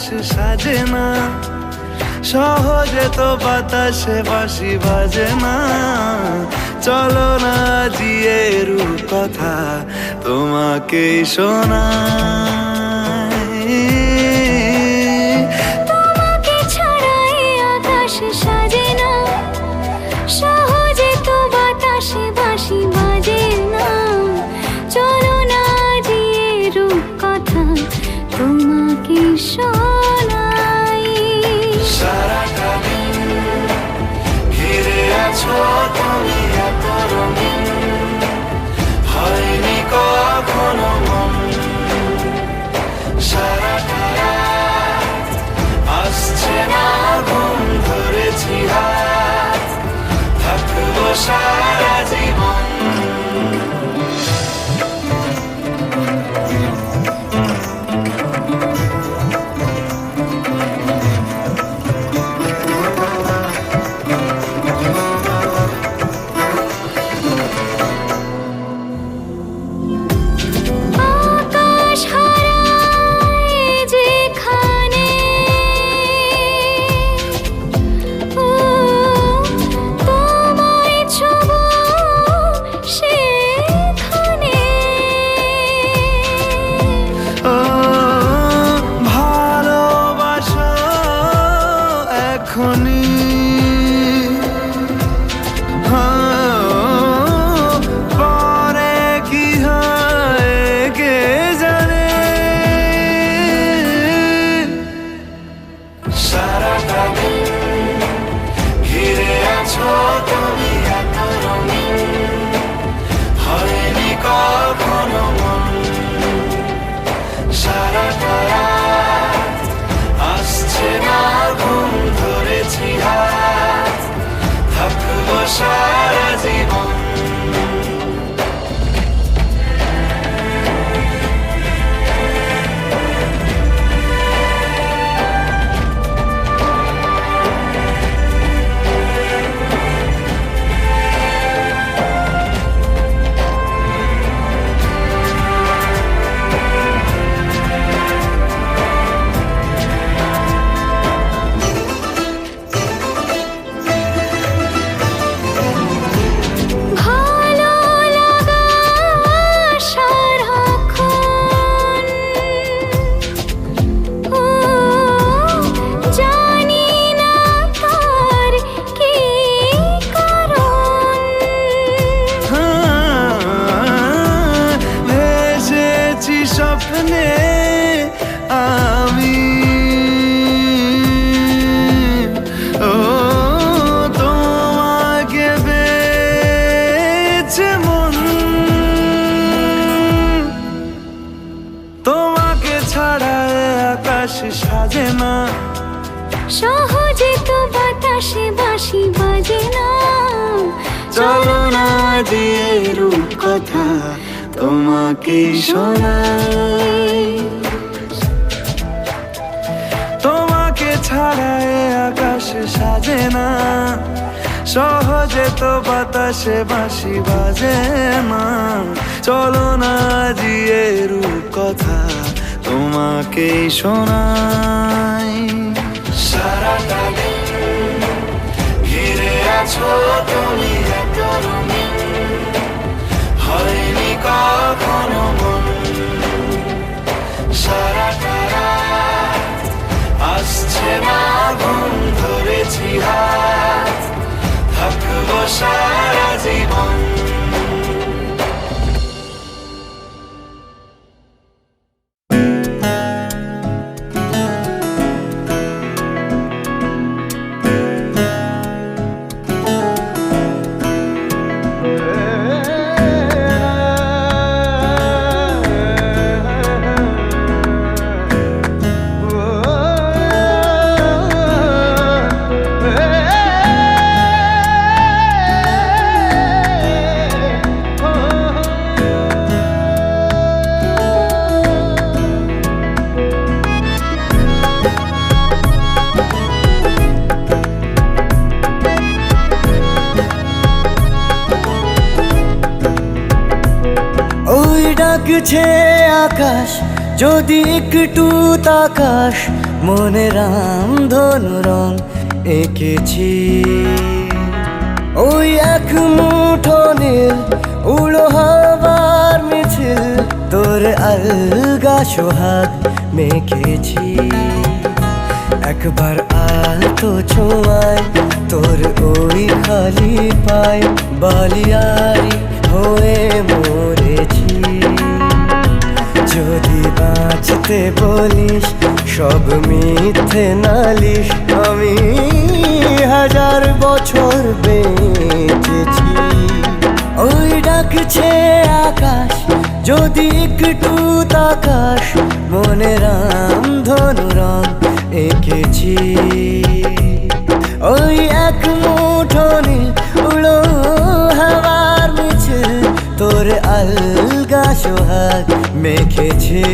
সাজে না, সহজে তো বাতাসে বাঁশি বাজে না। চলো না জিয়ে রূপকথা তোমাকেই শোনাই। তোমাকে ছাড়াই আকাশ সাজে না, সহজে তো বাতাসে বাঁশি বাজে না। চলো না জিয়ে রূপকথা তোমাকে শোনাই। সারাটা দিন ঘিরে আছো তুমি এত রঙিন, হয়নি কখনো মন। সারাটা রাত আসছে না ঘুম, ধরেছি হাত, থাকবো সারা জীবন। আকাশ হারায় যেখানে, ও তোমায় ছোঁবো সেখানে। ও ভালোবাসো এখনই, পরে কি হয় কে জানে। সারাটা দিন ঘিরে আছো তুমি এত রঙিন, হয়নি কখনো মন। সারাটা রাত আসছে না ঘুম, ধরেছি হাত, থাকবো সারা জীবন। ভালো লাগা সারাক্ষণ, ও জানি না তার কি কারণ। ভেসেছি স্বপ্নে আমি, ও তোমাকে পেয়েছে মন। তোমাকে ছাড়া আকাশ সাজে না, সহজে তো বাতাসে বাঁশি বাজে না। চলো না দিয়ে রূপকথা তোমাকেই শোনাই। তোমাকে ছাড়া আকাশ সাজে না, সহজে তো বাতাসে বাঁশি বাজে না। চলো না দিয়ে রূপকথা তোমাকেই শোনাই। সারাটা দিন ঘিরে আছো তুমি এত রঙিন, হয়নি কখনো মন। সারাটা রাত আসছে না ঘুম, ধরেছি হাত, থাকবো সারা জীবন। ডাকছে আকাশ, যদি একটু তাকাস মনে রাম ধনু রং এঁকেছি। ওই এক মুঠো নীল উড়ো হবার মিছিল, তোর আলগা সোহাগ মেখেছি। একবার আলতো ছোঁয়ায় তোর ওই খালি পায় বালিয়ারি হয়ে মরেছি। যদি বাঁচতে বলিস সব মিথ্যে নালিশ, আমি 1000 বছর বেঁচেছি। ওই ডাকছে আকাশ যদি একটু তাকাস, মনে রাম ধনু রং এঁকেছি। ওই এক মুঠো নীল উড়ো হাওয়ার মিছিল, তোর আলগা সোহাগ মেখেছি।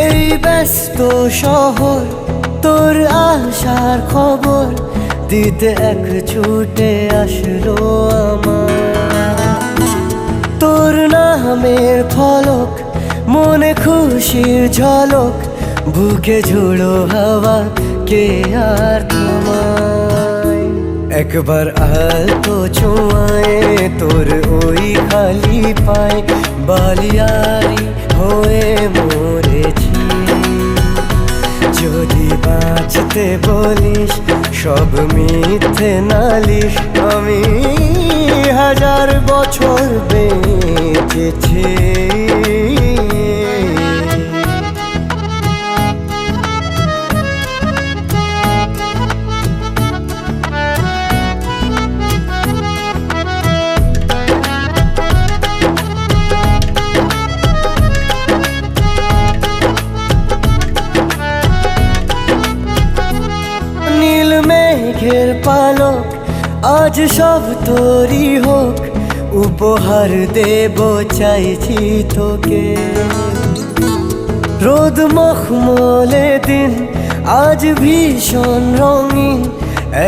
এই ব্যস্ত শহর তোর আসার খবর দিতে এক ছুটে আসলো আমার। তোর নামের ফলক মনে খুশির ঝলক, বুকে ঝুড়ো হাওয়া কে আর থামায়। একবার আলতো ছোঁয়ায় তোর ওই খালি পায় বালিয়ারি হয়ে মরেছি। যদি বাঁচতে বলিস সব মিথ্যে নালিশ, আমি 1000 বছর বেঁচেছি। নীল মেঘের পালক আজ সব তোরই হোক, উপহার দেব চাইছি তোকে। রোদ মখমলে দিন আজ ভীষণ রঙিন,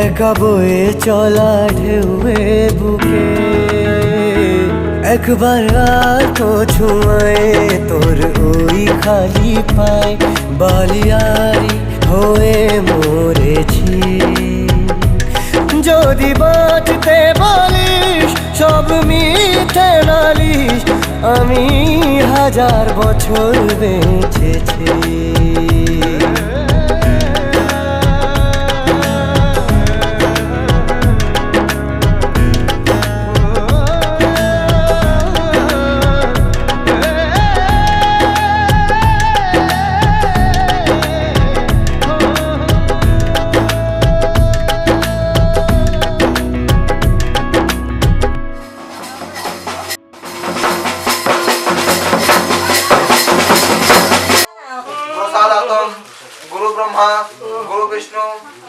একা বয়ে চলা ঢেউয়ে বুকে। একবার আলতো ছোঁয়ায় তোর ওই খালি পায় বালিয়ারি হয়ে মরেছি। যদি বাঁচতে বলিস সব মিথ্যে নালিশ, আমি 1000 বছর বেঁচেছি। गुरु ब्रह्मा गुरु विष्णु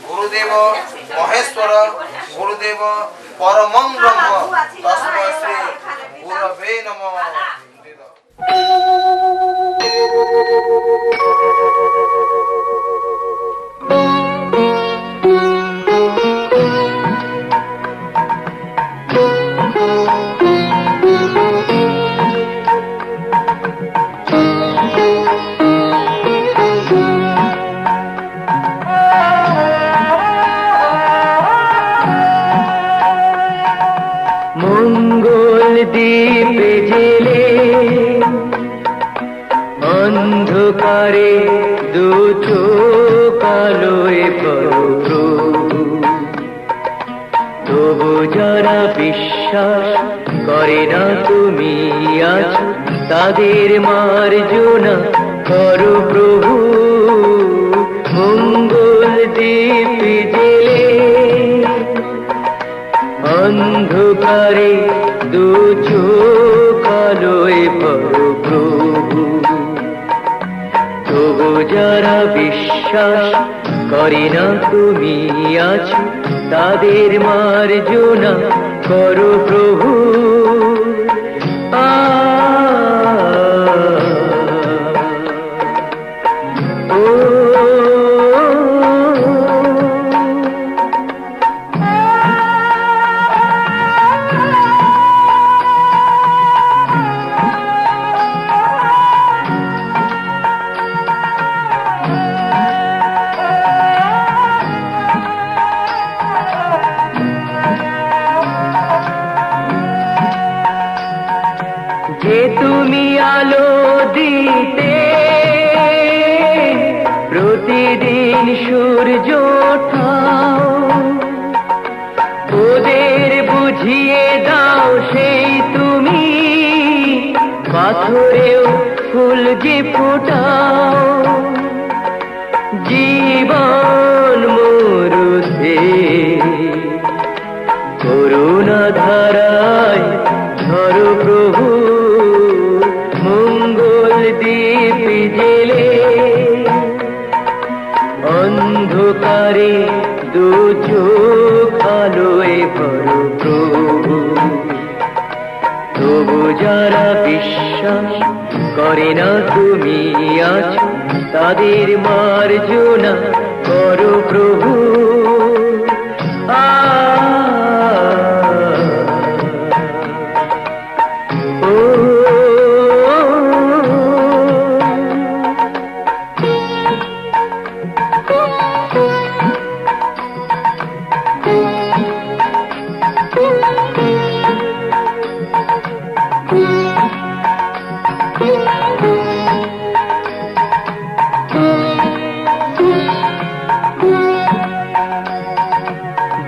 गुरुदेव महेश्वर गुरुदेव परमं ब्रह्म तस्मै श्री गुरवे नमः। দীপে জেলে অন্ধকারে দু চোখ আলোয় প্রভু, তবু যারা বিশ্বাস করে না তুমি আছো, তাদের মার্জনা করো প্রভু। মঙ্গল দীপে জেলে অন্ধকারে দু চোখ আলোয় প্রভু, তবু যারা বিশ্বাস করে না তুমি আছো, তাদের মার্জনা করো প্রভু। যে তুমি আলো দিতে প্রতিদিন সূর্য ওঠাও, ওদের বুঝিয়ে দাও সেই তুমি পাথরেও ফুল যে ফোটাও। জীবন মরুতে করুণা ধারায় ধরো প্রভু মঙ্গল দীপ জেলে, অন্ধকারে দু চোখ আলোয় ভরো প্রভু। তবু যারা বিশ্বাস করে না তুমি আছো, তাদের মার্জনা করো প্রভু।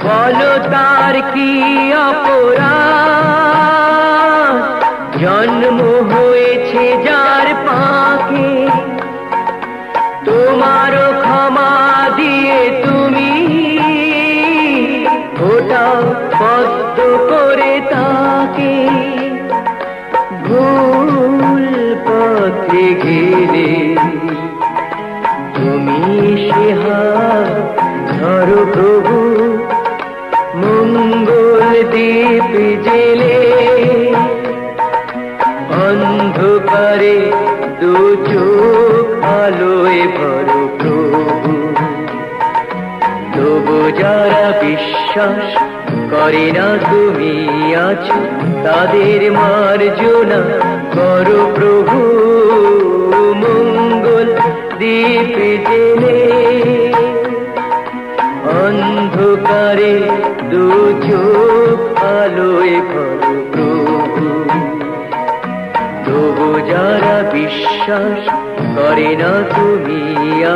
বলো তার কি অপরাধ, জন্ম হয়েছে যার পাকে, তোমারও ক্ষমা দিয়ে তুমি ওটাও পদ্ম করে তাকে। ভুল পথে গেলে তুমি সে হাত ধরো প্রভু, মঙ্গল দীপ জেলে, অন্ধকারে দু চোখ আলোয় ভরো প্রভু। তবু যারা বিশ্বাস করে না তুমি আছো, তাদের মার্জনা করো প্রভু, মঙ্গল দীপ জেলে, অন্ধকারে দু চোখ আলোয় ভরো প্রভু। তবু যারা বিশ্বাস করে না তুমি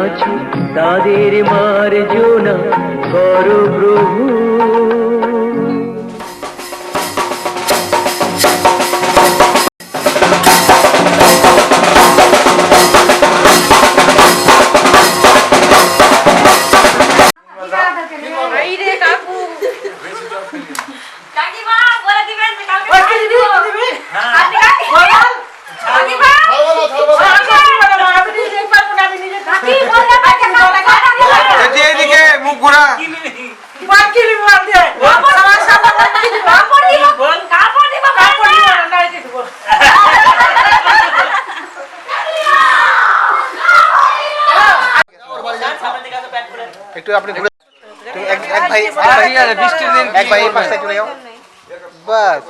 আছো, তাদের মার্জনা করো প্রভু। এদিকে মুখ ঘোরা একটু আপনি ঘুরে এক ভাই বৃষ্টির দিন এক ভাই এই পাশে চলে যাও বাস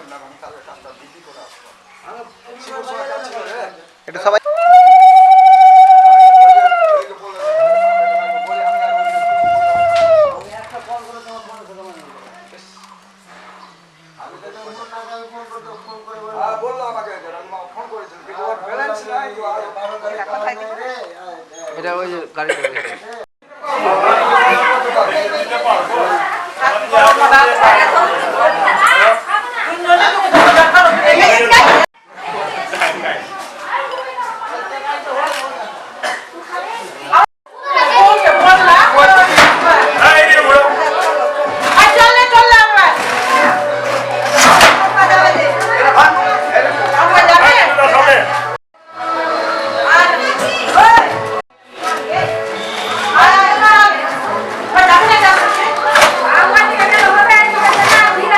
একটু সবাই এটা ওই গাড়ি Mira,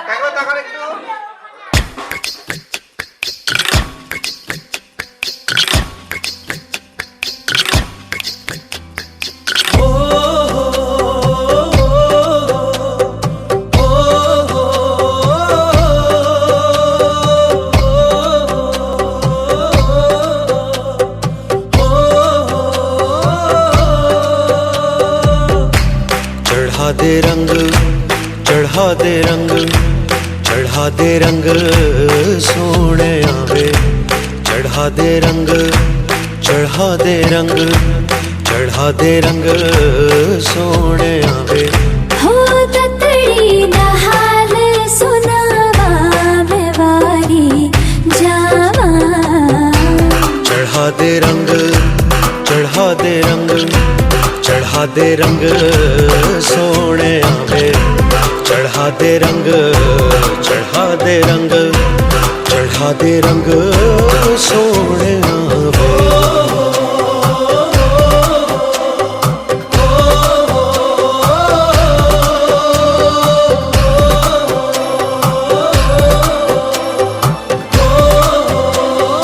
দেখো তখন একটু चढ़ा दे रंग चढ़ा दे रंग चढ़ा दे रंग सोने आवे चढ़ा दे रंग चढ़ा दे रंग चढ़ा दे रंग सोने आवे हो ततड़ी दा हाल सुनावा मैं वारी जावा चढ़ा दे रंग चढ़ा दे रंग चढ़ा दे रंग सोने आवे चढ़ा दे रंग चढ़ा दे रंग चढ़ा दे रंग सोने आवे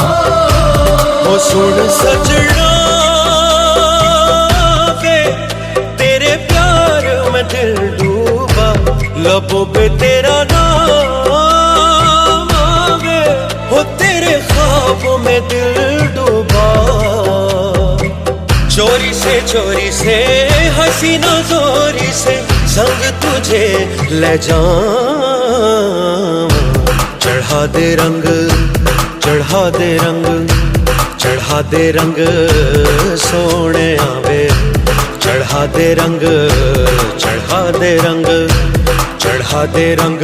ओ सुन सजना वे तेरे प्यार में दिल डूबा लबों पे तेरा नाम आवे हो तेरे ख्वाबों में दिल डूबा चोरी से हसीना जोरी से संग तुझे ले जाऊं चढ़ा दे रंग चढ़ा दे रंग चढ़ा दे रंग सोने आवे चढ़ा दे रंग चढ़ा दे रंग चढ़ा दे रंग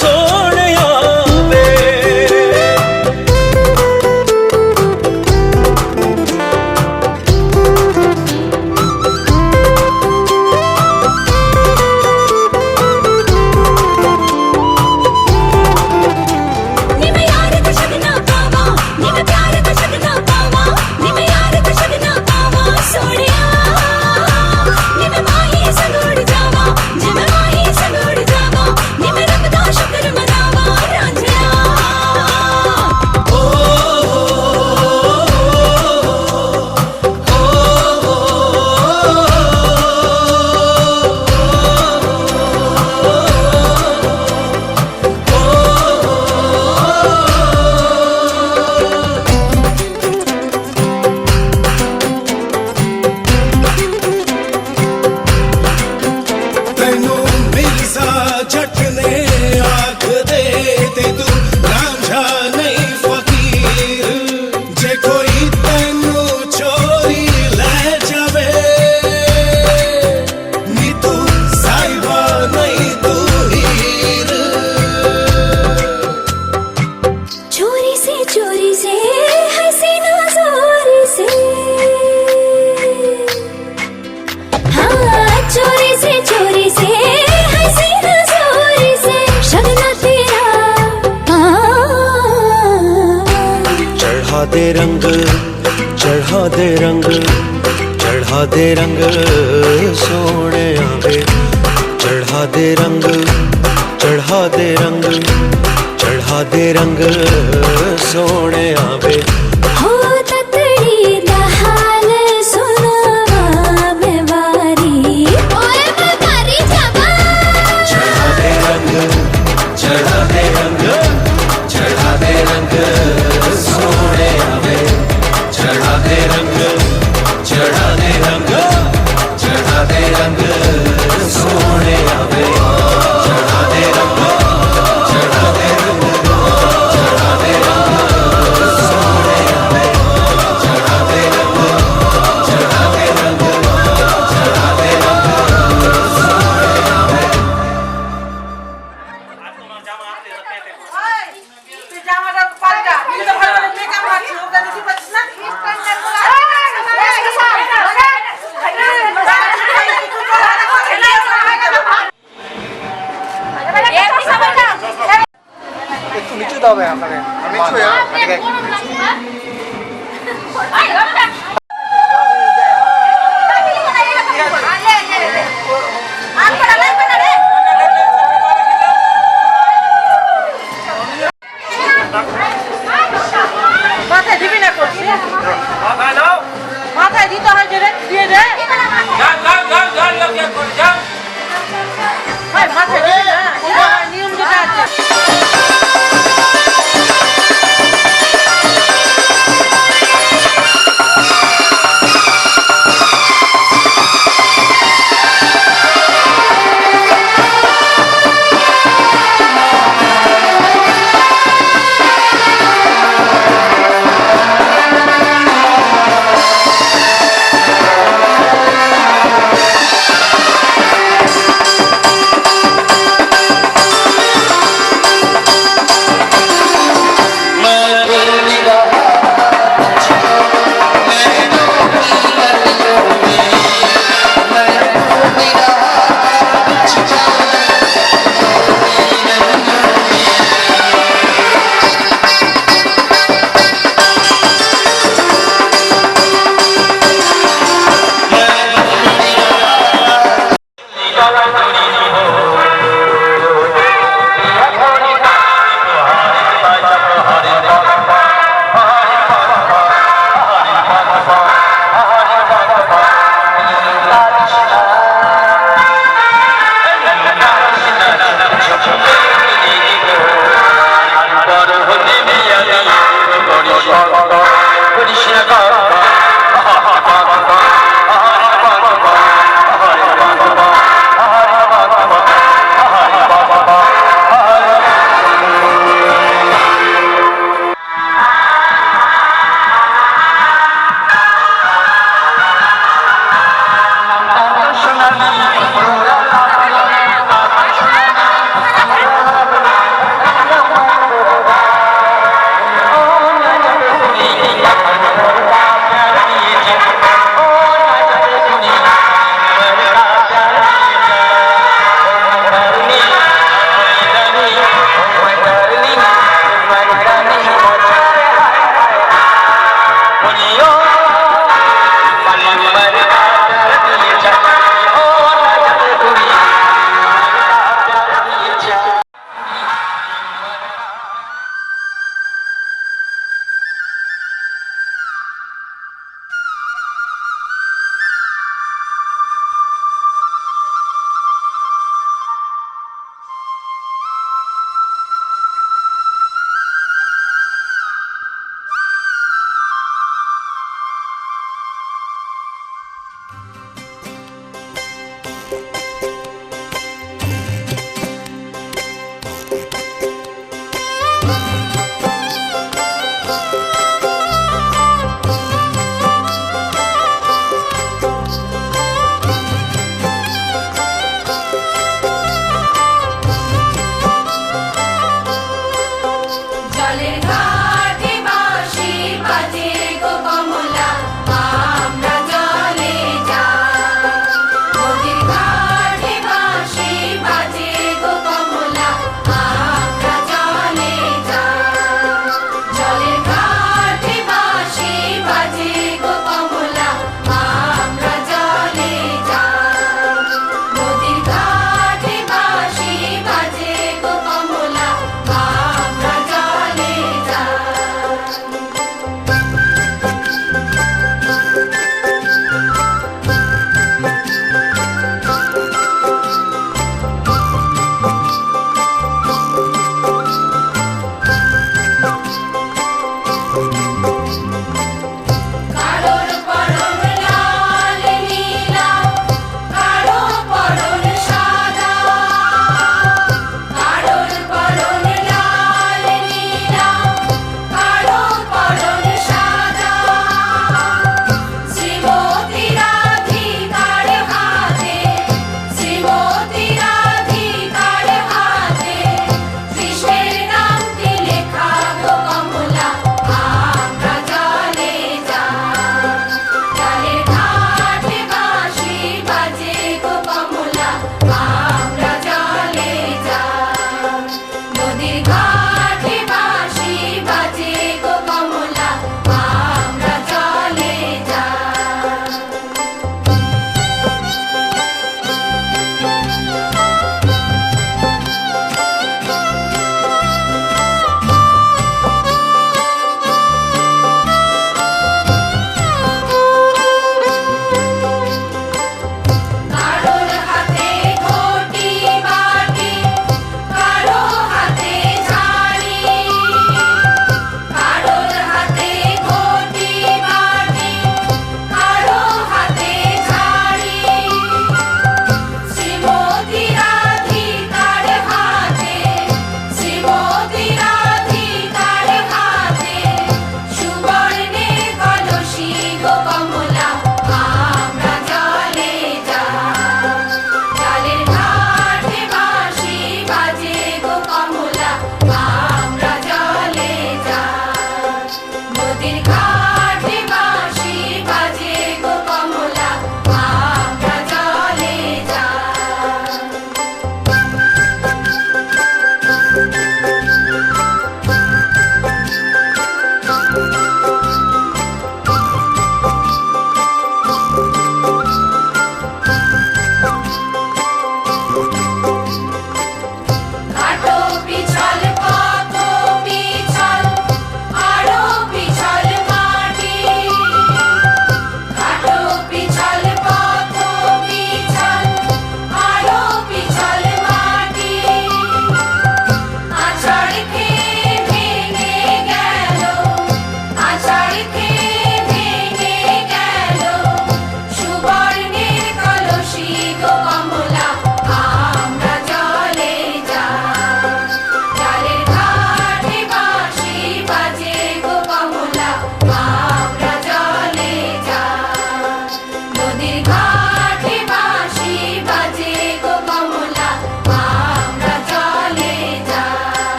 सोने आवे दे रंग चढ़ा दे रंग चढ़ा दे रंग सोने आवे चढ़ा दे रंग चढ़ा दे रंग चढ़ा दे रंग सोने आवे हो ततड़ी दहाल सुनावा मैं वारी ओए मैं वारी जावा चढ़ा दे रंग चढ़ा दे रंग चढ़ा दे रंग सोने आवे चढ़ा दे रंग चढ़ा दे रंग चढ़ा दे रंग सोने आवे चढ़ा दे रंग चढ़ा दे रंग चढ़ा दे रंग सोने आवे चढ़ा दे रंग चढ़ा दे रंग चढ़ा दे रंग सोने आवे তুই জামাটা পাল্টা তুই তো ভালো মেকআপ করছিস ওটা দেখি পাচ্ছিস না একটু নিচু দাও ভাই আপনাকে নিচু মাথায় দিবি না করছিস মাথায় দিতে হয় যে রে দিয়ে দে ভাই মাথায় দিবি না নিয়ম যেটা আছে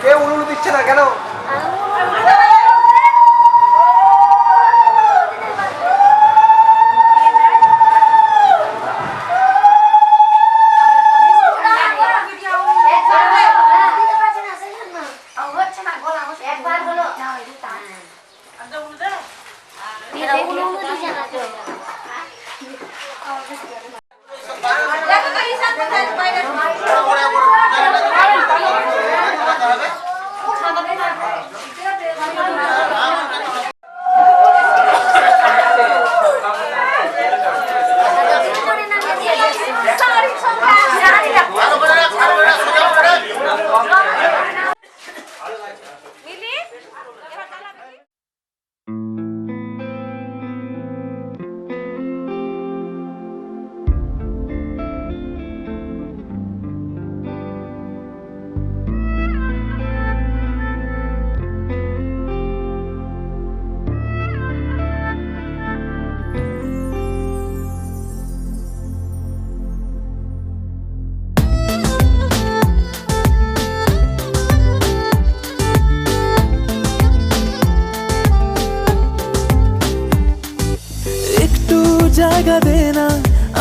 কেউ উলু দিচ্ছে না কেন? জায়গা দে না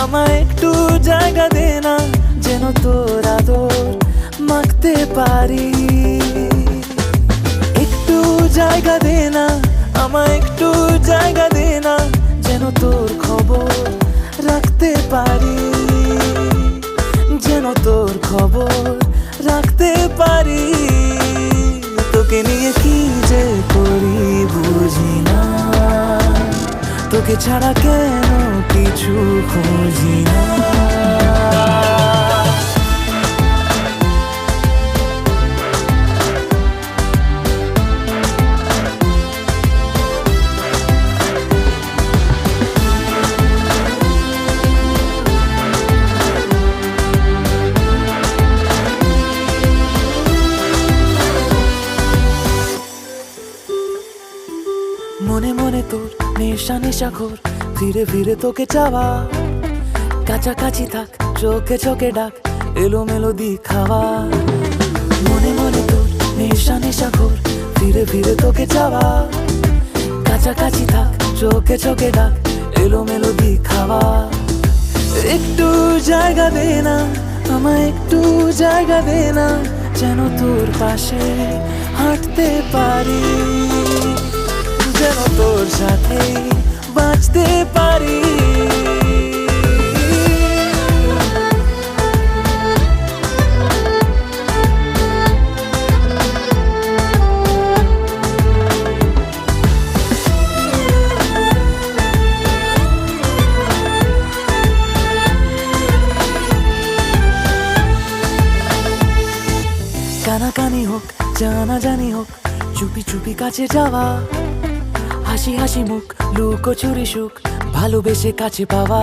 আমায়, একটু জায়গা দে না, যেন তোর আদর মাখতে পারি। একটু জায়গা দে না আমায়, একটু জায়গা দে না, যেন তোর খবর রাখতে পারি, যেন তোর খবর রাখতে পারি। তোকে নিয়ে কি যে করি বুঝি না, তোকে ছাড়া কেন কিছু খুঁজি না। মনে মনে তোর নেশা নেশাখোর, ফিরে ফিরে তোকে চাওয়া, কাছাকাছি থাক চোখে চোখে ডাক, এলোমেলো দি খাওয়া। মনে মনে তোর নেশা নেশাখোর, ফিরে ফিরে তোকে চাওয়া, কাছাকাছি থাক চোখে চোখে ডাক, এলোমেলো দি খাওয়া। একটু জায়গা দে না আমায়, একটু জায়গা দে না, যেন তোর পাশে হাঁটতে পারি, যেন তোর সাথে বাঁচতে পারি। কানাকানি হোক জানাজানি হোক, চুপি চুপি কাছে যাওয়া, হাসি হাসি মুখ লুকোচুরি সুখ, ভালোবেসে কাছে পাওয়া।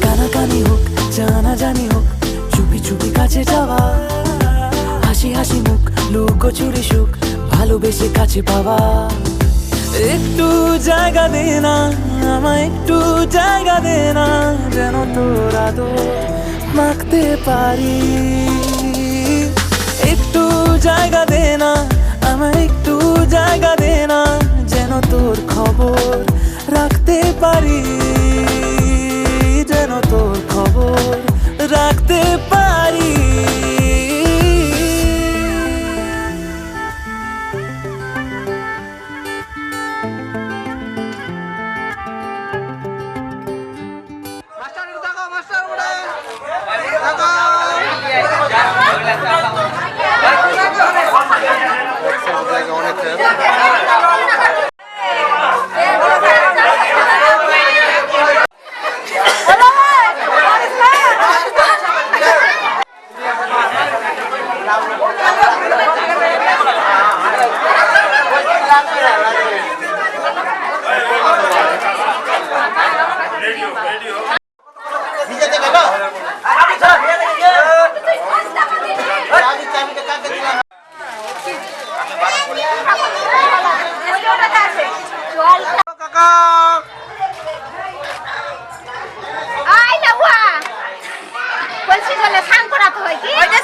কানাকানি হোক জানাজানি হোক, চুপি চুপি কাছে যাওয়া, হাসি হাসি মুখ লুকোচুরি সুখ, ভালোবেসে কাছে পাওয়া। একটু জায়গা দে না আমায়, একটু জায়গা দে না, যেন তোর আদর মাখতে পারি। একটু জায়গা দে না আমায়, একটু জায়গা দে না, যেন তোর খবর রাখতে পারি, যেন তোর খবর রাখতে পারি।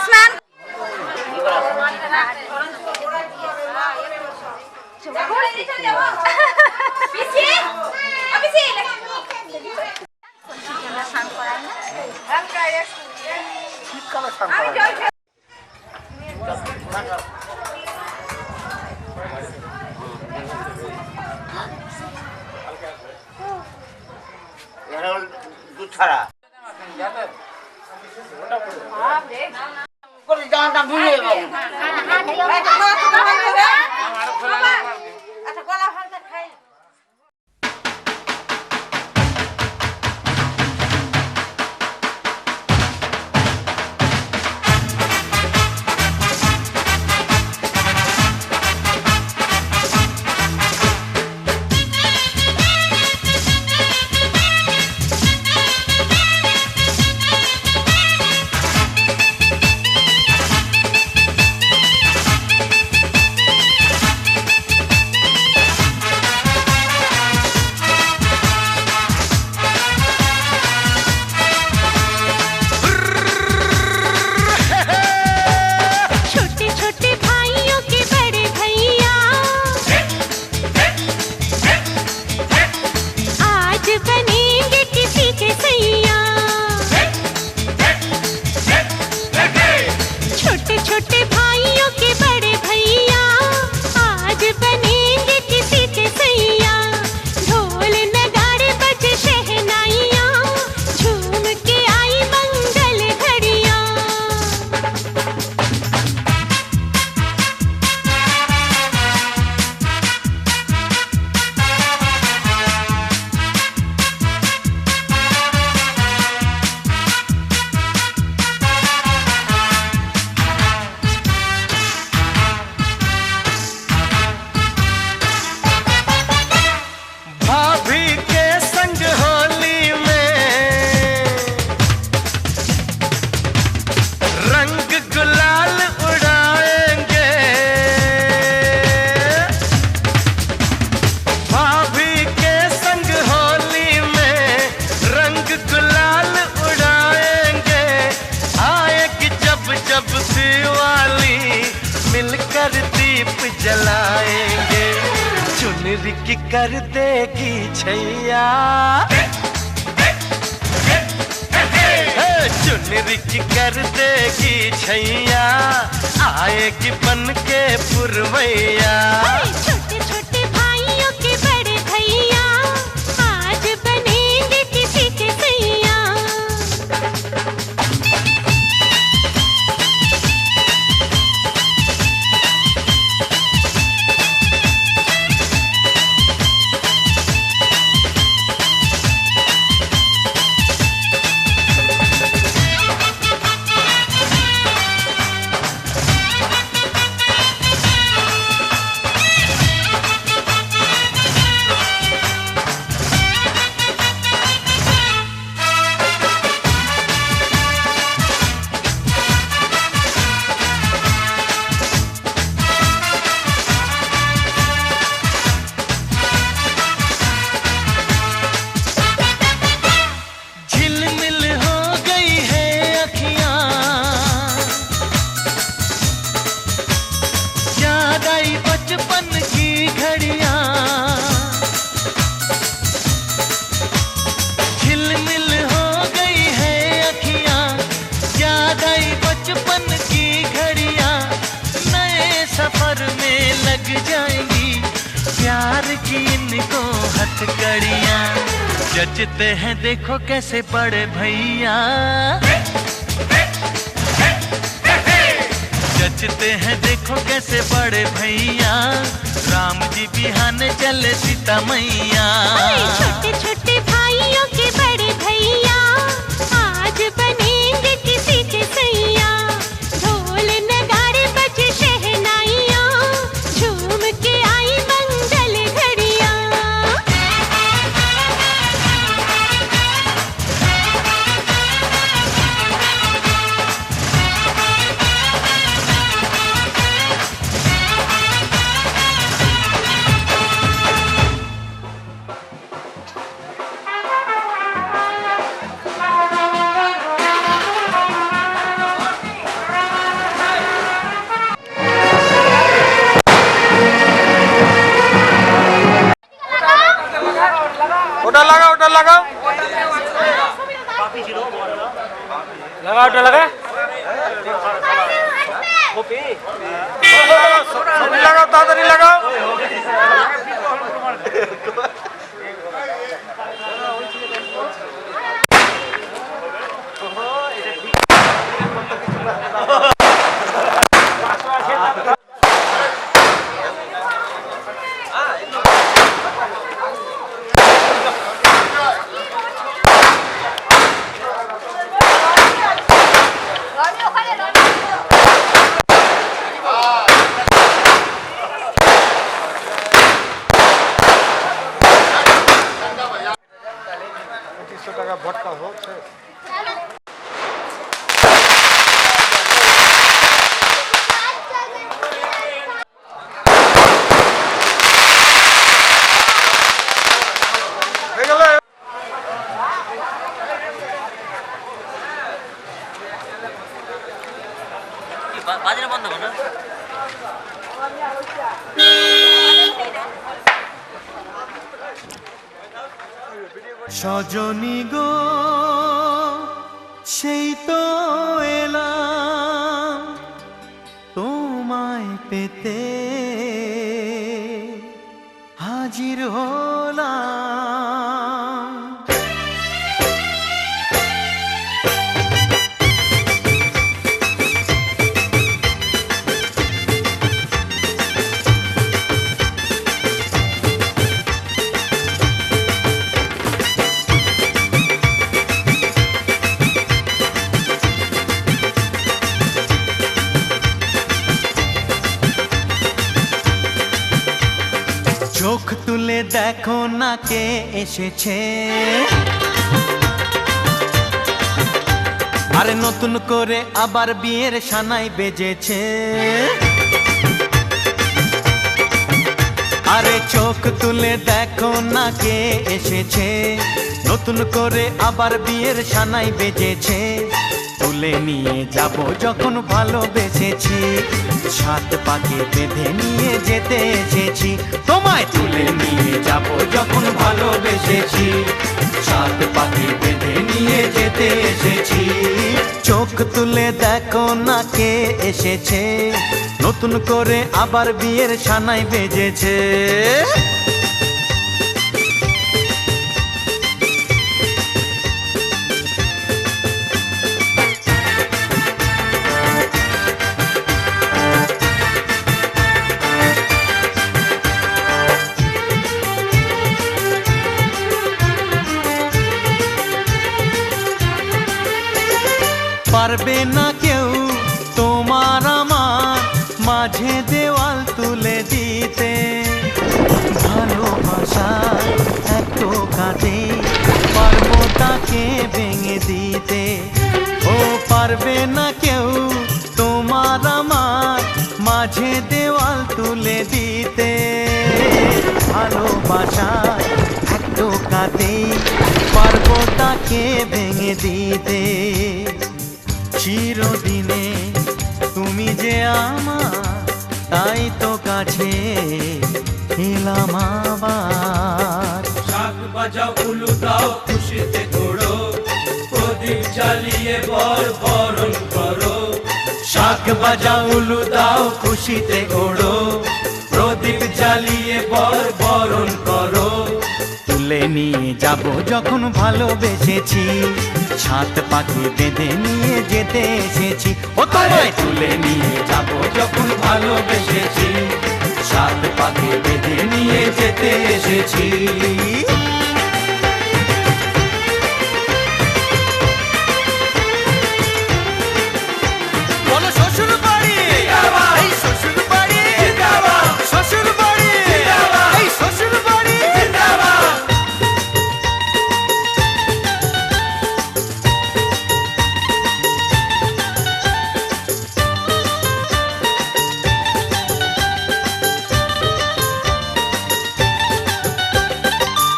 স্নান ছাড়া আচ্ছা গলা ভাঙতে খাই जलाएंगे चुनरी की कर देगी छैया चुनरी की कर देगी छैया आएगी बन के पुरवैया छोटे छोटे भाइयों के बड़े भैया आज बनेंगे किसी के सैया जचते हैं देखो कैसे बड़े भैया जचते हैं देखो कैसे बड़े भैया राम जी बिहाने चले सीता मैया छोटे छोटे भाइयों के बड़े भैया आज बनेंगे किसी के सैया ढोल नगाड़े बजे शहनाइयाँ झूम के आई मंगल घड़िया लगा लगाओ ताड़ाताड़ी लगाओ না? সজনী গো সেই তো এলাম তোমায় পেতে হাজির হলাম। চোখ তুলে দেখো না কে এসেছে, আরে নতুন করে আবার বিয়ের সানাই বেজেছে। আরে চোখ তুলে দেখো না কে এসেছে, নতুন করে আবার বিয়ের সানাই বেজেছে। তুলে নিয়ে যাব যখন ভালোবেসেছি, সাত পাকে বেঁধে নিয়ে যেতে এসেছি। তোমায় তুলে নিয়ে যাব যখন ভালোবেসেছি, সাত পাকে বেঁধে নিয়ে যেতে এসেছি। চোখ তুলে দেখো না কে এসেছে, নতুন করে আবার বিয়ের সানাই বেজেছে। পারবে না কেউ তোমার আমার মাঝে দেওয়াল তুলে দিতে, ভালোবাসা এত কাঁদে পারবো তাকে ভেঙে দিতে। ও পারবে না কেউ তোমার আমার মাঝে দেওয়াল তুলে দিতে, ভালোবাসা এত কাঁদে পারবো তাকে ভেঙে দিতে। চিরদিনে তুমি যে আমার, তাই তো কাছে এলাম আবার। শাক বাজাও উলু দাও খুশিতে ঘোড়ো, প্রদীপ জ্বালিয়ে বর বরণ করো। শাক বাজাও উলু দাও খুশিতে ওড়ো, প্রদীপ জ্বালিয়ে বর বরণ করো। তুলে নিয়ে যাব যখন ভালোবেসেছি, সাত পাখি বেঁধে নিয়ে যেতে এসেছি। ও তোমায় তুলে নিয়ে যাব যখন ভালোবেসেছি, সাত পাখি বেঁধে নিয়ে যেতে এসেছি। বলো শ্বশুর বাড়ি, এই শ্বশুর বাড়ি, শ্বশুর বাড়ি, এই শ্বশুর বাড়ি।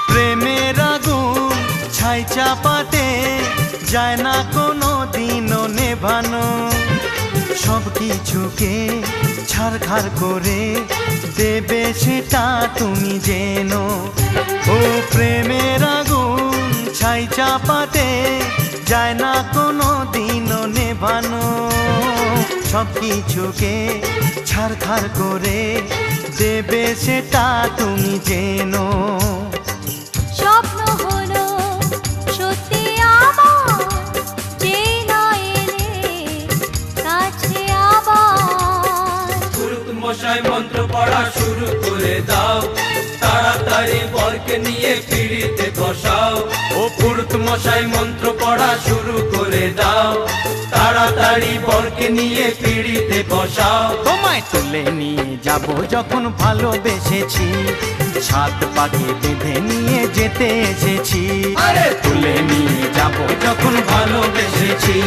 প্রেমের আগুন ছাই চাপাতে যায় না কোনো দিনও নেভানো, সব কিছুকে ছারখার করে দেবে সেটা তুমি জেনো। ও প্রেমের আগুন ছাই চাপাতে যায় না কোনো দিনও নেভানো, সব কিছুকে ছারখার করে দেবে সেটা তুমি জেনো। স্বপ্ন হলো সত্যি আমার, যে না এলে কাছে আবার। পুরুত মশাই মন্ত্র পড়া শুরু করে দাও, তাড়াতাড়ি বরকে নিয়ে পিড়িতে বসাও। ও পুরুত মশাই মন্ত্র পড়া শুরু করে দাও, তাড়াতাড়ি বরকে নিয়ে পিড়িতে বসাও। তোমায় তুলে নিয়ে যাব যখন ভালোবেসেছি, সাত পাকে বেঁধে নিয়ে যেতে এসেছি। আরে তুলে নিয়ে যাব যখন ভালোবেসেছি,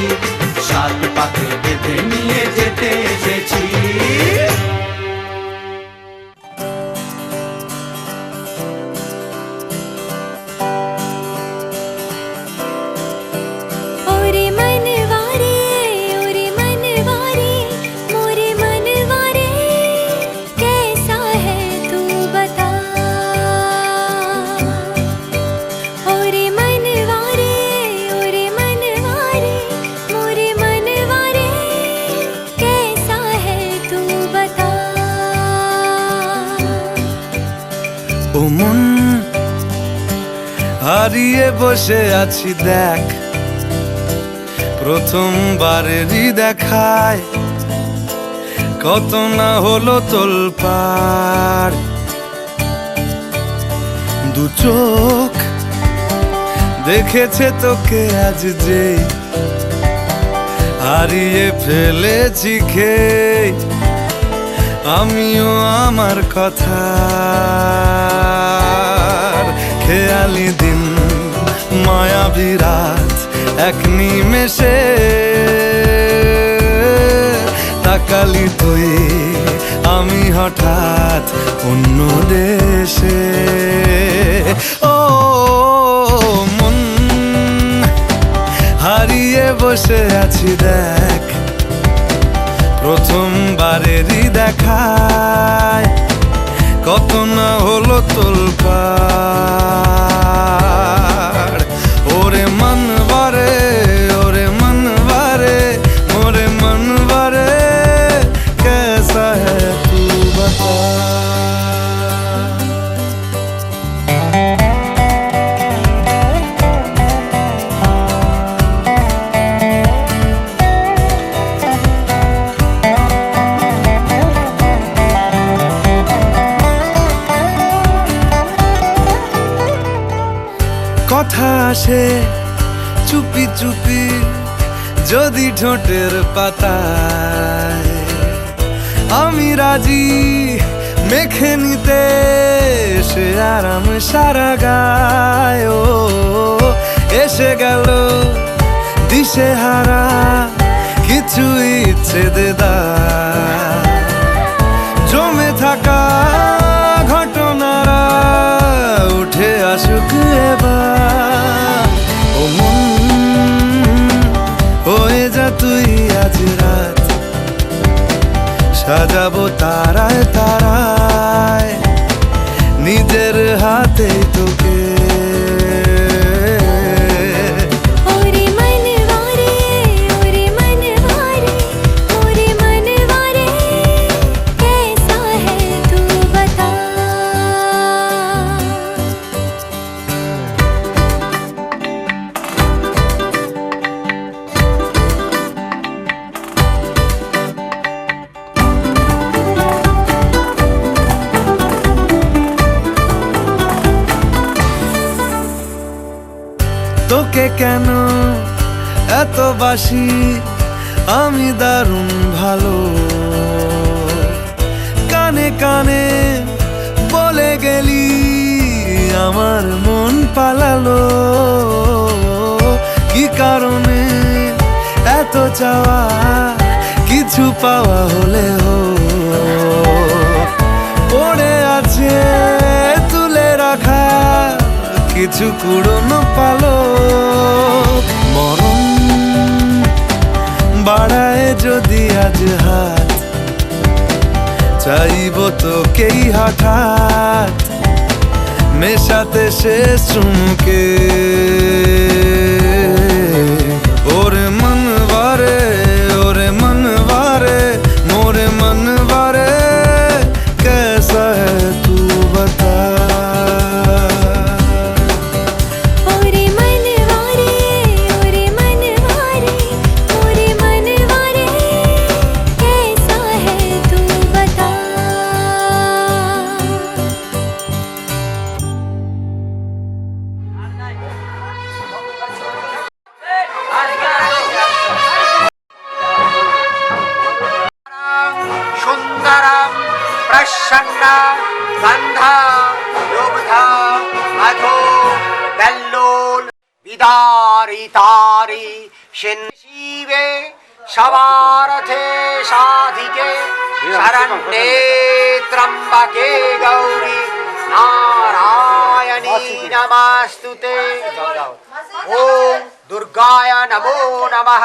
সাত পাকে বেঁধে নিয়ে যেতে এসেছি। ओरे मनवारे मोरे ও মন হারিয়ে বসে আছি দেখ, প্রথমবারেরই দেখায় কত না হলো তোলপাড়। দু চোখ দেখেছে তোকে আজ যে হারিয়ে ফেলেছি খেয়ে আমিও আমার কথা। খেয়ালি দিন মায়াবী রাত এক নিমেষে তাকালি তুই আমি হঠাৎ অন্য দেশে। ও মন হারিয়ে বসে আছি দেখ, প্রথমবারেরই দেখায় কত না হলো তোলপাড়। ওরে মনবারে ওরে মনবারে মোরে মনবারে कैसा है तू बता। কথা আসে চুপি চুপি যদি ঠোঁটের পাতায়, আমি রাজি মেখে নিতে সে আরাম সারা গায়। ও এসে গেল দিশে হারা কিছু ইচ্ছে দেদার, জমে থাকা ঘটনারা উঠে আসুক এবার। ও মন হয়ে যা তুই আজ রাত, সাজাবো তারায় তারায় নিজের হাতে তোকে। ओरे मनवारे मोरे मनवारे कैसा है तू बता। তোকে কেন এত বাসি আমি দারুণ ভালো, কানে কানে বলে গেলি আমার মন পালালো। কি কারণে এত চাওয়া কিছু পাওয়া হলেও পড়ে আছে তুলে রাখা কিছু কুড়নো পালো। মরণ বাড়ায় যদি আজ হাত চাইব তোকেই হঠাৎ মেশাতে শেষ চুমকে। ওরে মনবারে মোরে মনবারে कैसा है तू बता। ओरे मनवारे मोरे मनवारे कैसा है तू बता। सुंदरम प्रसन्न गंधा लुब्धा मधु बेल्लोल विदारितारि शिवे सवारथे साधिके शरण्ये त्र्यंबके गौरी नारायणी नमस्तुते। ओम दुर्गाय नमो नमः।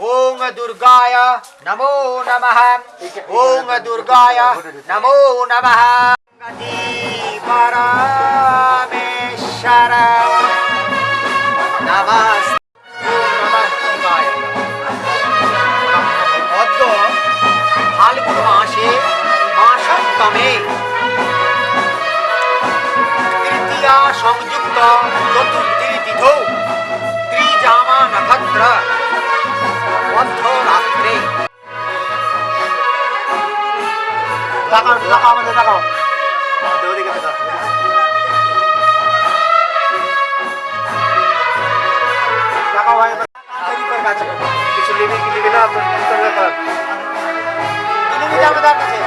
ओम दुर्गाय नमो नमः। ओम दुर्गाय नमो नमः। गति परमेश्वर नमस्ते। ओम नमः शिवाय। अद्य फाल्गुन मासे मासप्तमे তাকাও তাকাও আমাদের তাকাও ওদিকে তাকাও তাকাও ভাই কিছু লিবি কি লিবি না আপনার ব্যাপার লিবি যাবে তার কাছে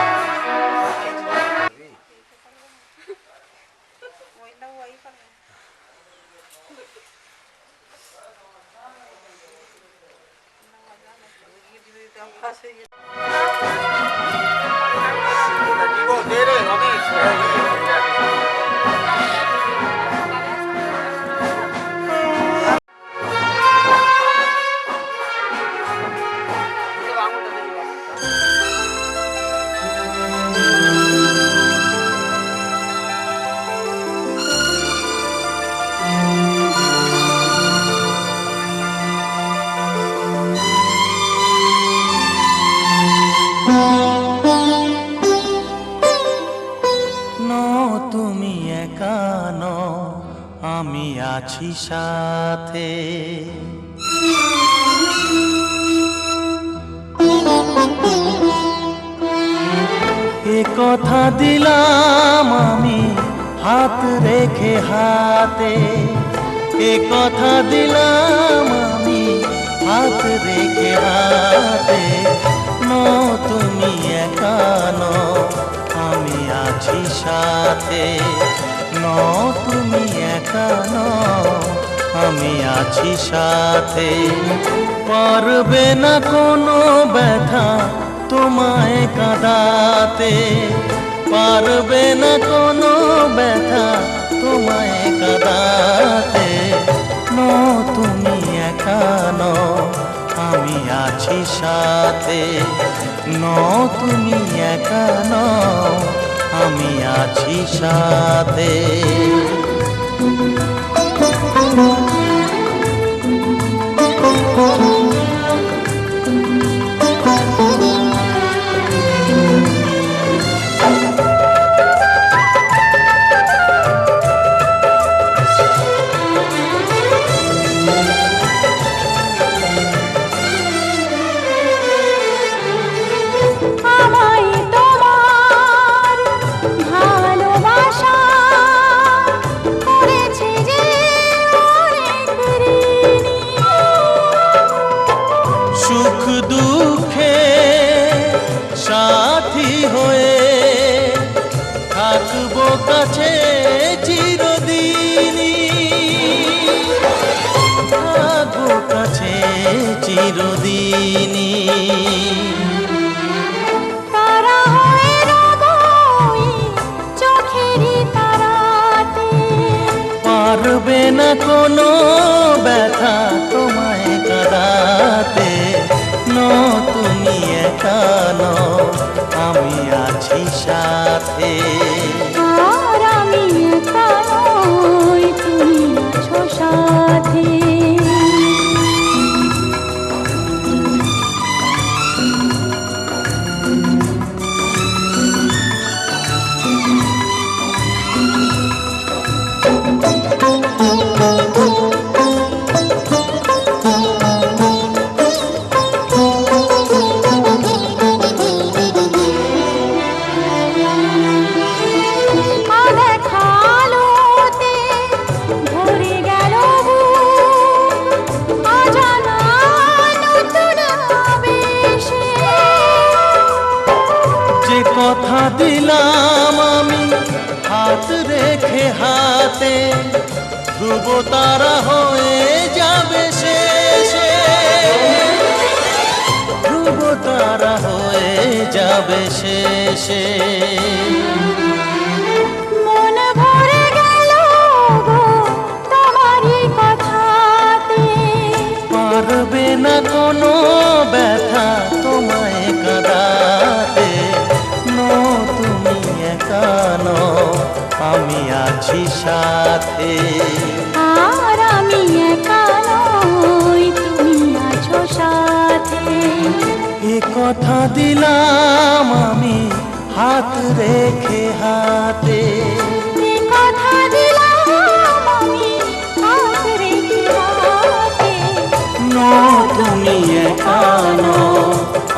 তুমি একা নও আমি আছি সাথে এ কথা দিলাম আমি হাত রেখে হাতে এ কথা দিলাম আমি হাত রেখে হাতে তুমি একা নও আমি আছি সাথে তুমি একা নও আমি আছি সাথে পারবে না কোনো ব্যথা তোমায় কাঁদাতে পারবে না কোনো ব্যথা তোমায় কাঁদাতে তুমি একা নও আমি আছি সাথে তুমি একা নও আমি আছি সাথে কাছে চিরদিনই থাকবো কাছে চিরদিনই তারা হয়ে রবই চোখেরই তারাতে পারবে না কোনো ব্যথা তোমায় কাঁদাতে তুমি একা নও আমি আছি সাথে আর আমি একা নই তুমি আছো সাথে কথা দিলাম আমি হাত রেখে হাতে ধ্রুব তারা হয়ে যাবে শেষে ধ্রুব তারা হয়ে যাবে শেষে মন ভরে গেল গো তোমারই কথাতে পারবে না কোনো ব্যথা তোমায় কাঁদাতে তুমি একা নও আমি আছি সাথে আর আমি একা নই তুমি আছো সাথে এ কথা দিলাম আমি হাত রেখে হাতে এ কথা দিলাম আমি হাত রেখে হাতে তুমি একা নও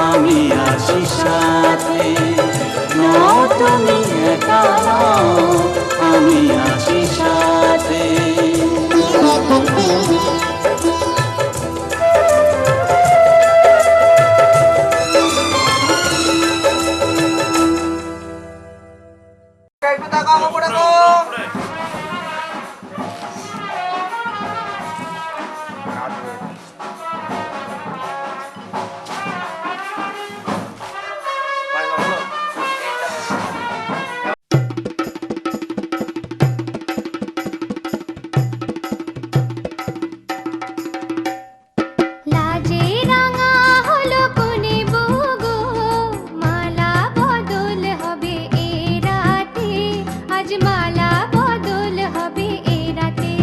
আমি আছি সাথে তুমি একা নও, আমি আছি সাথে। একটু তাকাও আমার উপরে তো। লাজে রাঙা হলো কোনে বগো, মালা বদল হবে এ রাতে, আজ মালা বদল হবে এ রাতে।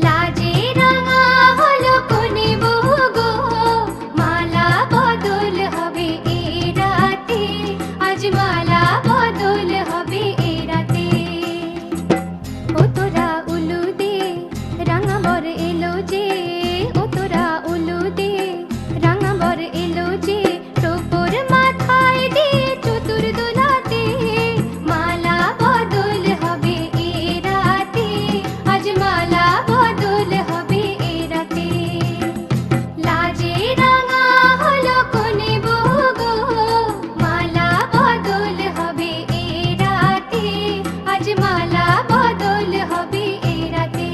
লাজে রাঙা হলো কোনে বগো, মালা বদল হবে এ রাতে, আজ মালা বদল হবে এ রাতে। ও তোরা উলু দে রাঙা বর এলো যে, ও তোরা উলু দে রাঙা বর এলো যে, টোপর মাথায় দিয়ে চতুর দোলাতে, মালা বদল হবে এ রাতে, আজ মালা বদল হবে এ রাতে। লাজে রাঙা হলো কোনে বগো, মালা বদল হবে এ রাতে, আজ মালা বদল হবে এ রাতে।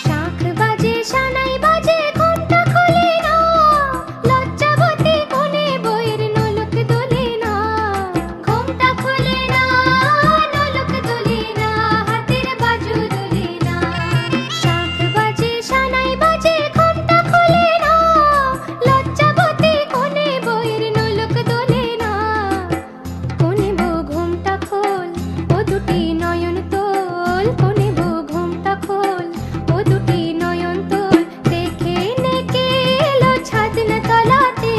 শাঁখ বাজে সানাই বাজে ঘোমটা খোলে না, লজ্জাবতী কোনে বইয়ের নলক দোলে না। ঘোমটা খোলে না, নলক দোলে না, হাতের বাজু দোলে না। শাঁখ বাজে সানাই বাজে ঘোমটা খোলে না, লজ্জাবতী কোনে বইয়ের নলক দোলে না। কোনে বউ ঘোমটা খোল, ও দুটি নয়ন তোল, কোনে বউ ঘোমটা খোল, ও দুটি নয়ন তোল, দেখে নেকে এলো ছাদনা তলাতে,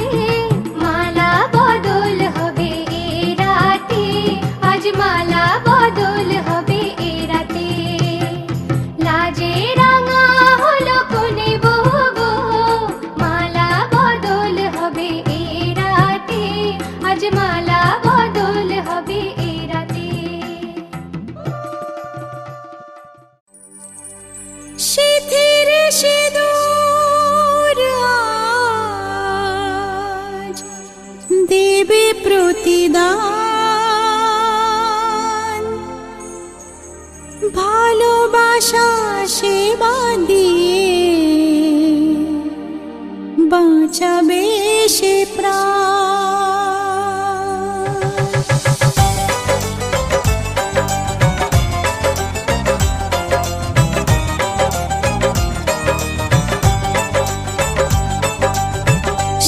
মালা বদল হবে এ রাতে, আজ মালা বদল হবে এ রাতে। লাজে রাঙা হলো কোনে বগো, মালা বদল হবে এ রাতে, আজ মালা বদল হবে এ রাতে। সিঁথির সিঁদুর আজ দেবে প্রতিদান, ভালোবাসা সেবা দিয়ে বাঁচাবে সে প্রাণ।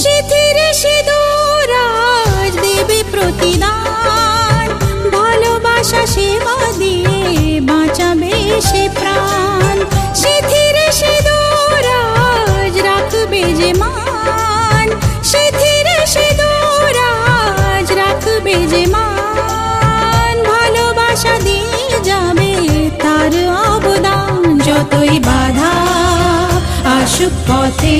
সিঁথির সিঁদুর আজ দেবে প্রতিদান, ভালোবাসা সেবা দিয়ে বাঁচাবে সে প্রাণ। সিঁথির সিঁদুর আজ রাখবে যে মান, সিঁথির সিঁদুর আজ রাখবে যে মান, ভালোবাসা দিয়ে যাবে তার অবদান। যতই বাধা আসুক পথে,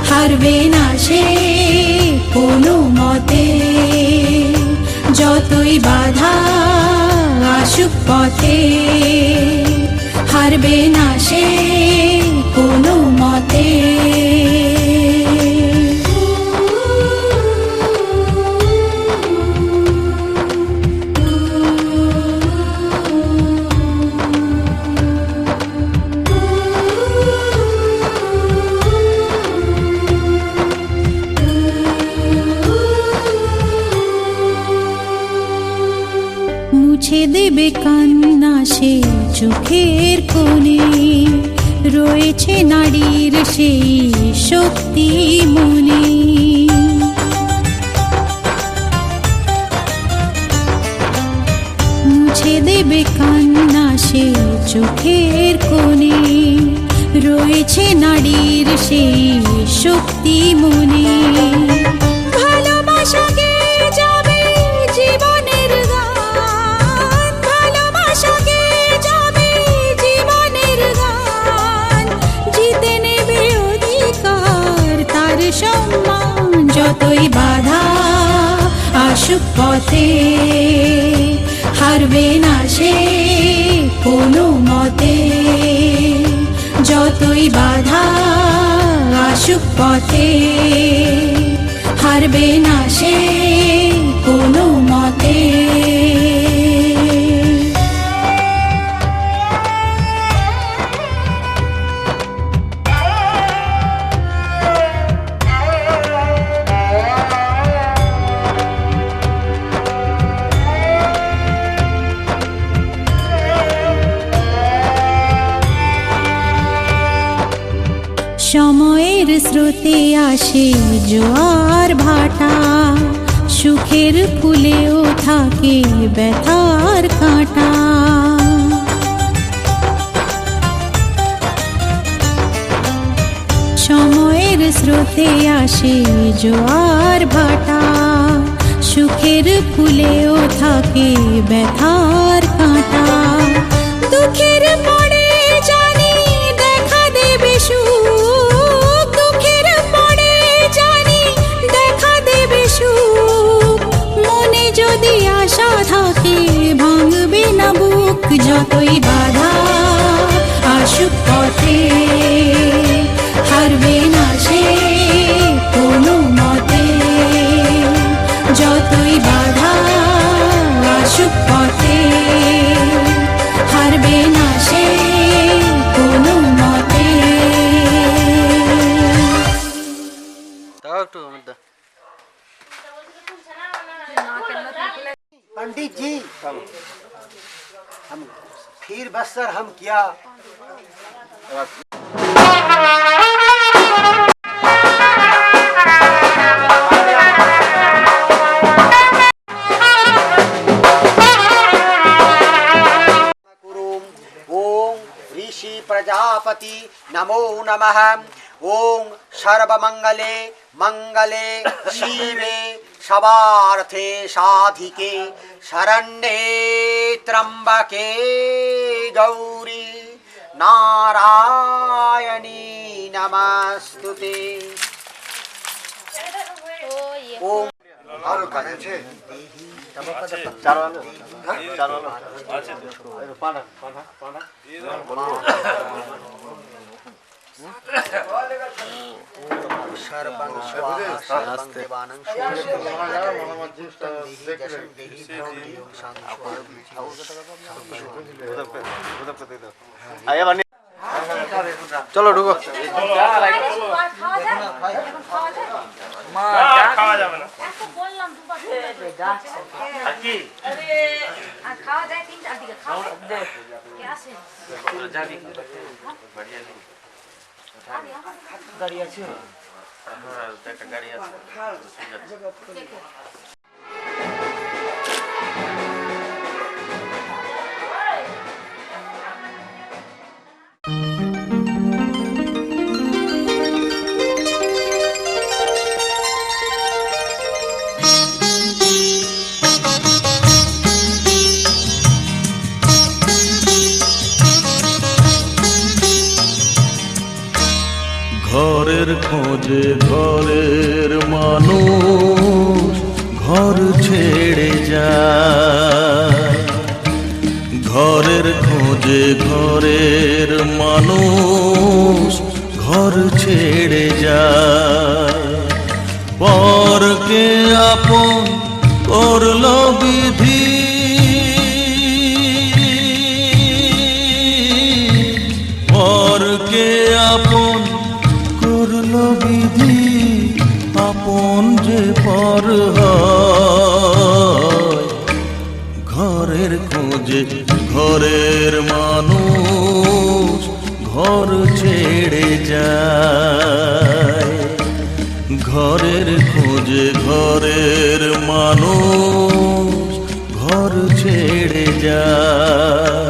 হারবে না সে কোনো মতে। যতই বাধা আসুক পথে, হারবে না সে কোনো মতে। মুছে দেবে কান্না সে চোখের কোণে, রয়েছে নারীর সেই শক্তি মনে। মুছে দেবে কান্না সে চোখের কোণে, রয়েছে নারীর সেই শক্তি মনে। ভালোবাসা গেয়ে যাবে জীবনের গান, পথে হারবে না সে কোনো মতে, যতই বাধা আসুক পথে হারবে না সে কোনো মতে। সময়ের স্রোতে আসে জোয়ার ভাটা, সুখের ফুলেও থাকে ব্যথার কাঁটা। সময়ের স্রোতে আসে জোয়ার ভাটা, সুখের ফুলেও থাকে ব্যথার কাঁটা। দুঃখের পরে জানি দেখা দেবে সুখ, দুঃখের পরে জানি দেখা দেবে সুখ, মনে যদি আশা থাকে ভাঙবে না বুক, যতই বাধা আসুক পথে হারবে না সে কোনো মতে, যতই বাধা আসুক পথে হারবে না সে কোনো মতে। पंडित जी, हम फिर बसर हम क्या ओम ऋषि प्रजापति नमो नमः। ओम सर्वमंगले मंगले शिवे सर्वार्थे साधिके शरण्ये त्र्यंबके गौरी नारायणी नमस्तुते। ओम আরো কাছে চার আলো চার আলো আছে পানা পানা পানা সর্বং স্বাহা সর্বং দেবানাং চলো ঢুকো। খাওয়া যাবে না খাওয়া যায় তিনটার দিকে খাওয়া গাড়ি আছে, একটা গাড়ি আছে। ঘরের খোঁজে ঘরের মানুষ ঘর ছেড়ে যায়, ঘরের খোঁজে ঘরের মানুষ ঘর ছেড়ে যায়। পরকে আপন করলো বিধি, পরকে আপন করলো বিধি, আপন যে পর হয়। ঘরের খোঁজে ঘরের মানুষ ঘর ছেড়ে যায়, ঘরের খোঁজে ঘরের মানুষ ঘর ছেড়ে যায়।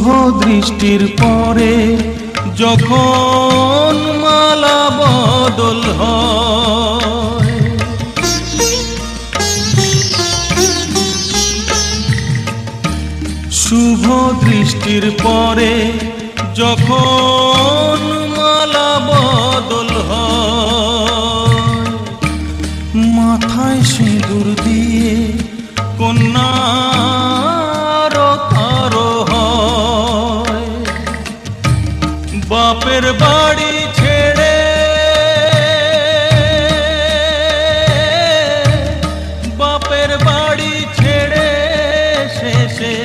দৃষ্টির পরে যখন মালা বদল হয়, শুভ দৃষ্টির পরে যখন মালা বদল হয়, মাথায় সিঁদুর দিয়ে কন্যার কারো হয়, বাপের বাড়ি ছেড়ে বাপের বাড়ি ছেড়ে শেষে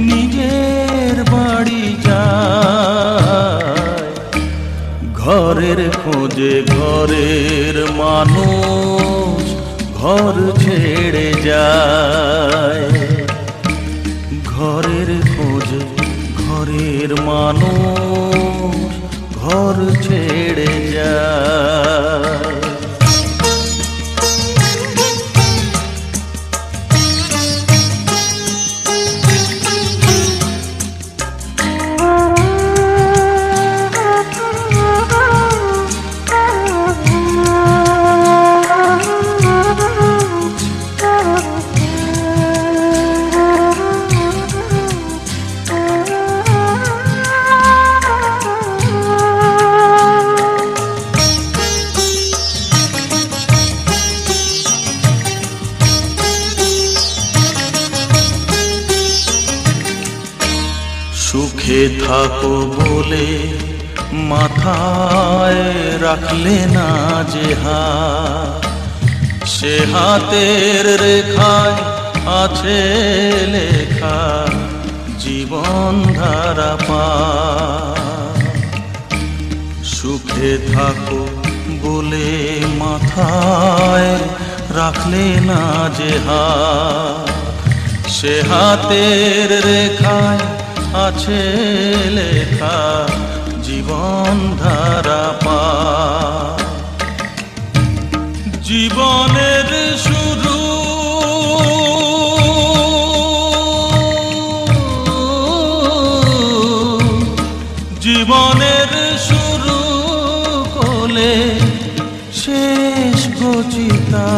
নিজের বাড়ি যায়, ঘরের খোঁজে ঘরের মানুষ ঘর ছেড়ে যায়, ঘরের খোঁজে ঘরের মানুষ ঘর ছেড়ে যায়। সুখে থাকো বলে মাথায় রাখলে না যে হাত, সে হাতের রেখায় আছে লেখা জীবন ধারা পা। সুখে থাকো বলে মাথায় রাখলে না যে হাত, সে হাতের রেখায় আছে লেখা জীবন ধারা পা। জীবনের শুরু জীবনের শুরু কোলে শেষ গচিতা,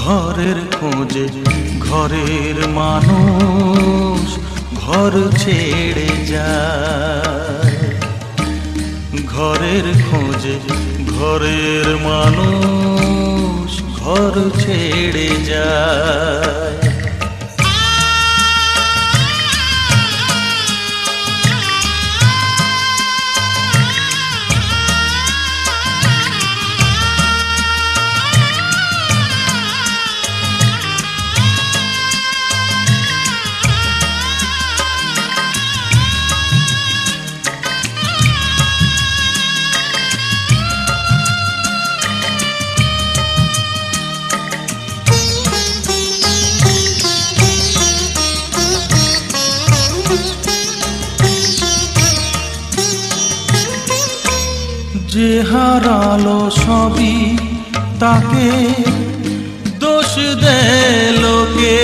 ঘরের খোঁজে ঘরের মানুষ ঘর ছেড়ে যায়, ঘরের খোঁজে ঘরের মানুষ ঘর ছেড়ে যায়। যে হারালো সবই তাকে দোষ দেয় লোকে,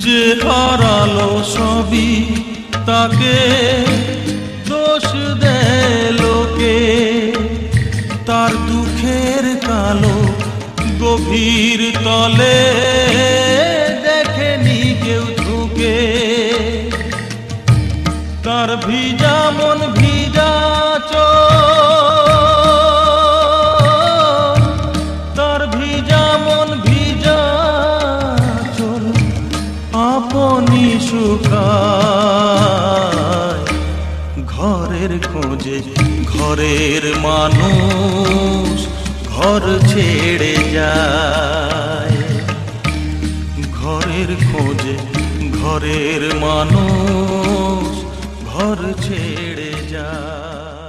যে হারালো সবই তাকে দোষ দেয় লোকে, তার দুঃখের কালো গভীর তলে দেখেনি কেউ ঝুঁকে, তার ভিজা মন ভিজা চোখ, তার ভিজা মন ভিজা চোখ আপনি শুকায়, ঘরের খোঁজে ঘরের মানুষ ঘর ছেড়ে যায়, ঘরের খোঁজে ঘরের মানুষ ঘর ছেড়ে যায়।